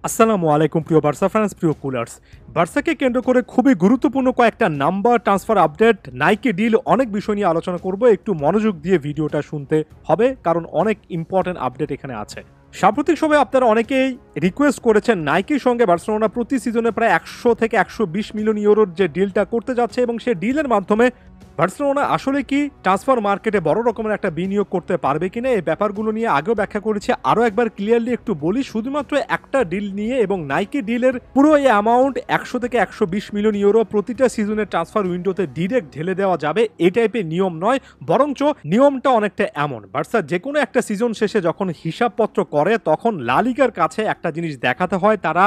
আসসালামু আলাইকুম প্রিয় বার্সা ফ্যান্স, প্রিয় কুলার্স। বার্সাকে কেন্দ্র করে খুবই গুরুত্বপূর্ণ কয়েকটা number, transfer update, Nike deal, অনেক বিষয় নিয়ে আলোচনা করব। একটু মনোযোগ দিয়ে ভিডিওটা শুনতে হবে, কারণ অনেক ইম্পর্টেন্ট আপডেট এখানে আছে। সাম্প্রতিক সময়ে আপনারা অনেকেই রিকোয়েস্ট করেছেন নাইকির সঙ্গে বার্সেলোনা প্রতি সিজনে প্রায় 100 থেকে 120 মিলিয়ন ইউরোর যে ডিলটা করতে যাচ্ছে, এবং সেই ডিলের মাধ্যমে বার্সেলোনা আসলে কি ট্রান্সফার মার্কেটে বড় রকমের একটা বিনিয়োগ করতে পারবে কিনা, এই ব্যাপারগুলো নিয়ে আগেও ব্যাখ্যা করেছি। আরও একবার ক্লিয়ারলি একটু বলি, শুধুমাত্র একটা ডিল নিয়ে এবং নাইকি ডিলের পুরো এই অ্যামাউন্ট 100 থেকে 120 মিলিয়ন ইউরো প্রতিটা সিজনের ট্রান্সফার উইন্ডোতে ডিরেক্ট ঢেলে দেওয়া যাবে এই টাইপের নিয়ম নয়, বরঞ্চ নিয়মটা অনেকটা এমন, বার্সা যে কোনো একটা সিজন শেষে যখন হিসাবপত্র করে তখন লা লিগার কাছে একটা জিনিস দেখাতে হয়, তারা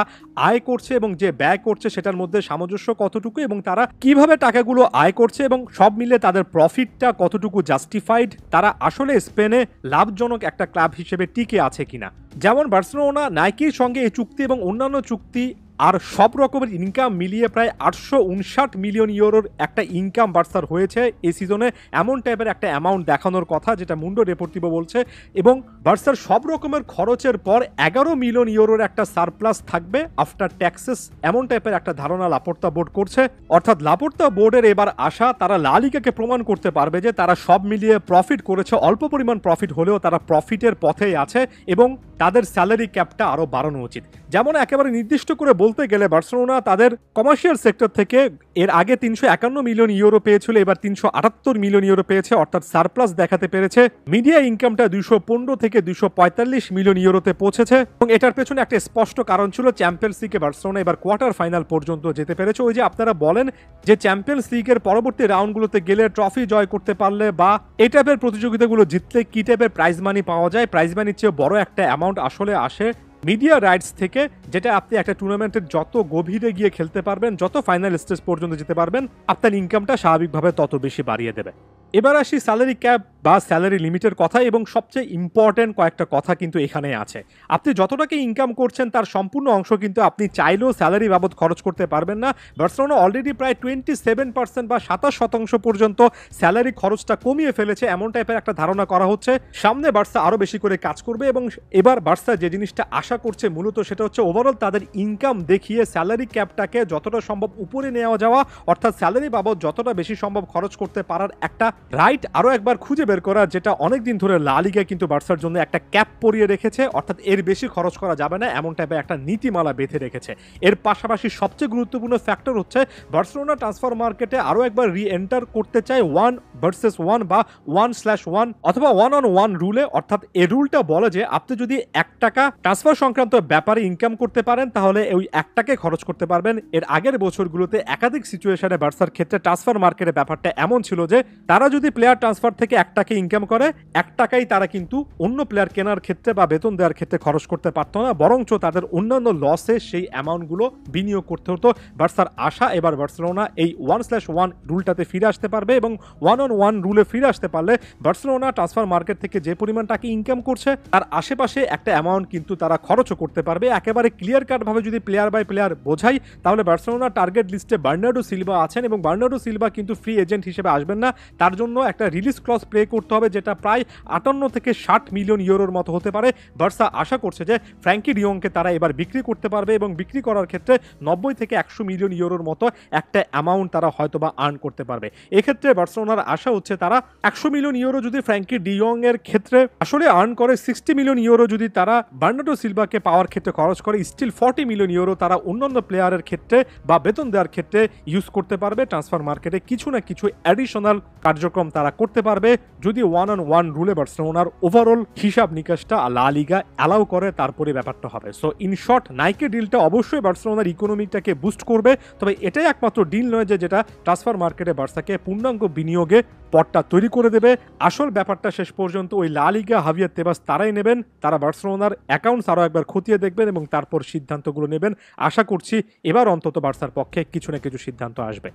আয় করছে এবং যে ব্যয় করছে সেটার মধ্যে সামঞ্জস্য কতটুকু, এবং তারা কিভাবে টাকাগুলো আয় করছে এবং সব মিলে তাদের প্রফিটটা কতটুকু জাস্টিফাইড, তারা আসলে স্পেনে লাভজনক একটা ক্লাব হিসেবে টিকে আছে কিনা। যেমন বার্সেলোনা নাইকির সঙ্গে এই চুক্তি এবং অন্যান্য চুক্তি আর সব রকমের ইনকাম মিলিয়ে প্রায় 859 মিলিয়ন ইউরোর একটা ইনকাম বার্সার হয়েছে এই সিজনে, এমন টাইপের একটা অ্যামাউন্ট দেখানোর কথা, যেটা মুন্ডো ডেপোর্টিভো বলছে। এবং বার্সার সব রকমের খরচের পর 11 মিলিয়ন ইউরোর একটা সারপ্লাস থাকবে আফটার ট্যাক্সেস, এমন টাইপের একটা ধারণা লাপোর্তা বোর্ড করছে। অর্থাৎ লাপোর্তা বোর্ডের এবার আশা তারা লা লিগাকে প্রমাণ করতে পারবে যে তারা সব মিলিয়ে প্রফিট করেছে, অল্প পরিমাণ প্রফিট হলেও তারা প্রফিটের পথেই আছে, এবং তাদের স্যালারি ক্যাপটা আরও বাড়ানো উচিত। যেমন একেবারে নির্দিষ্ট করে বলতে গেলে বার্সেলোনা তাদের কমার্শিয়াল সেক্টর থেকে এর আগে 351 মিলিয়ন ইউরো পেয়েছিল, এবার 378 মিলিয়ন ইউরো পেয়েছে, অর্থাৎ সারপ্লাস দেখাতে পেরেছে। মিডিয়া ইনকামটা 215 থেকে 245 মিলিয়ন ইউরোতে পৌঁছেছে, এবং এটার পেছনে একটা স্পষ্ট কারণ ছিল চ্যাম্পিয়ন্স লিগে বার্সেলোনা এবার কোয়ার্টার ফাইনাল পর্যন্ত যেতে পেরেছে। ওই যে আপনারা বলেন যে চ্যাম্পিয়ন্স লিগের পরবর্তী রাউন্ডগুলোতে গেলে, ট্রফি জয় করতে পারলে বা এই টাইপের প্রতিযোগিতাগুলো জিতলে কি টাইপের প্রাইজ মানি পাওয়া যায়, প্রাইজ মানির চেয়ে বড় একটা অ্যামাউন্ট আসলে আসে মিডিয়া রাইটস থেকে, যেটা আপনি একটা টুর্নামেন্টের যত গভীরে গিয়ে খেলতে পারবেন, যত ফাইনাল স্টেজ পর্যন্ত যেতে পারবেন, আপনার ইনকামটা স্বাভাবিকভাবে তত বেশি বাড়িয়ে দেবে। এবার আসি স্যালারি ক্যাপ বা স্যালারি লিমিটের কথা, এবং সবচেয়ে ইম্পর্টেন্ট কয়েকটা কথা কিন্তু এখানে আছে। আপনি যত টাকা ইনকাম করছেন তার সম্পূর্ণ অংশ কিন্তু আপনি চাইলেও স্যালারি বাবদ খরচ করতে পারবেন না। বার্সেলোনা অলরেডি প্রায় 27% বা 27% পর্যন্ত স্যালারি খরচটা কমিয়ে ফেলেছে, এমন টাইপের একটা ধারণা করা হচ্ছে। সামনে বার্সা আরও বেশি করে কাজ করবে, এবং এবার বার্সা যে জিনিসটা আশা করছে মূলত সেটা হচ্ছে ওভারঅল তাদের ইনকাম দেখিয়ে স্যালারি ক্যাপটাকে যতটা সম্ভব উপরে নেওয়া যাওয়া, অর্থাৎ স্যালারি বাবদ যতটা বেশি সম্ভব খরচ করতে পারার একটা রাইট আরও একবার খুঁজে বের করা, যেটা অনেকদিন ধরে লা লিগা কিন্তু বার্সার জন্য একটা ক্যাপ পরিয়ে রেখেছে, অর্থাৎ এর বেশি খরচ করা যাবে না এমন টাইপের একটা নীতিমালা বেঁধে রেখেছে। এর পাশাপাশি সবচেয়ে গুরুত্বপূর্ণ ফ্যাক্টর হচ্ছে বার্সেলোনা ট্রান্সফার মার্কেটে আরও একবার রি এন্টার করতে চায় 1 ভার্সেস 1 বা 1/1 অথবা 1-on-1 রুলে। অর্থাৎ এই রুলটা বলে যে আপনি যদি 1 টাকা ট্রান্সফার সংক্রান্ত ব্যাপারে ইনকাম করতে পারেন তাহলে ওই 1 টাকায় খরচ করতে পারবেন। এর আগের বছরগুলোতে একাধিক সিচুয়েশনে বার্সার ক্ষেত্রে ট্রান্সফার মার্কেটের ব্যাপারটা এমন ছিল যে তারা যদি প্লেয়ার ট্রান্সফার থেকে 1 টাকা ইনকাম করে, 1 টাকাই তারা কিন্তু অন্য প্লেয়ার কেনার ক্ষেত্রে বা বেতন দেওয়ার ক্ষেত্রে খরচ করতে পারতো না, বরঞ্চ তাদের অন্যান্য লসে সেই অ্যামাউন্টগুলো বিনিয়োগ করতে হতো। বার্সার আশা এবার বার্সেলোনা এই 1/1 রুলটাতে ফিরে আসতে পারবে, এবং 1-on-1 রুলে ফিরে আসতে পারলে বার্সেলোনা ট্রান্সফার মার্কেট থেকে যে পরিমাণ টাকা ইনকাম করছে তার আশেপাশে একটা অ্যামাউন্ট কিন্তু তারা খরচও করতে পারবে। একেবারে ক্লিয়ার কাট ভাবে যদি প্লেয়ার বাই প্লেয়ার বোঝাই, তাহলে বার্সেলোনা টার্গেট লিস্টে বার্নার্ডো সিলভা আছেন, এবং বার্নার্ডো সিলভা কিন্তু ফ্রি এজেন্ট হিসেবে আসবেন না, তার জন্য একটা রিলিজ ক্লজ প্লে করতে হবে, যেটা প্রায় 58 থেকে 60 মিলিয়ন ইউরোর মতো হতে পারে। বার্সা আশা করছে যে ফ্র্যাঙ্কি ডিয়ংকে তারা এবার বিক্রি করতে পারবে, এবং বিক্রি করার ক্ষেত্রে 90 থেকে 100 মিলিয়ন ইউরোর মতো একটা অ্যামাউন্ট তারা হয়তোবা আর্ন করতে পারবে। এক্ষেত্রে বার্সেলোনার আশা হচ্ছে তারা 100 মিলিয়ন ইউরো যদি ফ্র্যাঙ্কি ডিয়ং এর ক্ষেত্রে আসলে আর্ন করে, 60 মিলিয়ন ইউরো যদি তারা বার্নার্ডো সিলভাকে পাওয়ার ক্ষেত্রে খরচ করে, স্টিল 40 মিলিয়ন ইউরো তারা অন্যান্য প্লেয়ারের ক্ষেত্রে বা বেতন দেওয়ার ক্ষেত্রে ইউজ করতে পারবে। ট্রান্সফার মার্কেটে কিছু না কিছু অ্যাডিশনাল কার্যক্রম তারা করতে পারবে যদি 1-on-1 রুলে বার্সেলোনার ওভারঅল হিসাব নিকাশটা লা লিগা অ্যালাউ করে, তারপরে ব্যাপারটা হবে। সো ইন শর্ট, নাইকি ডিলটা অবশ্যই বার্সেলোনার ইকোনমিকটাকে বুস্ট করবে, তবে এটাই একমাত্র ডিল নয় যে যেটা ট্রান্সফার মার্কেটে বার্সাকে পূর্ণাঙ্গ বিনিয়োগে পথটা তৈরি করে দেবে। আসল ব্যাপারটা শেষ পর্যন্ত ওই লা লিগা, হাভিয়ার তেবাস তারাই নেবেন। তারা বার্সেলোনার অ্যাকাউন্টস আরও একবার খতিয়ে দেখবেন এবং তারপর সিদ্ধান্তগুলো নেবেন। আশা করছি এবার অন্তত বার্সার পক্ষে কিছু না কিছু সিদ্ধান্ত আসবে।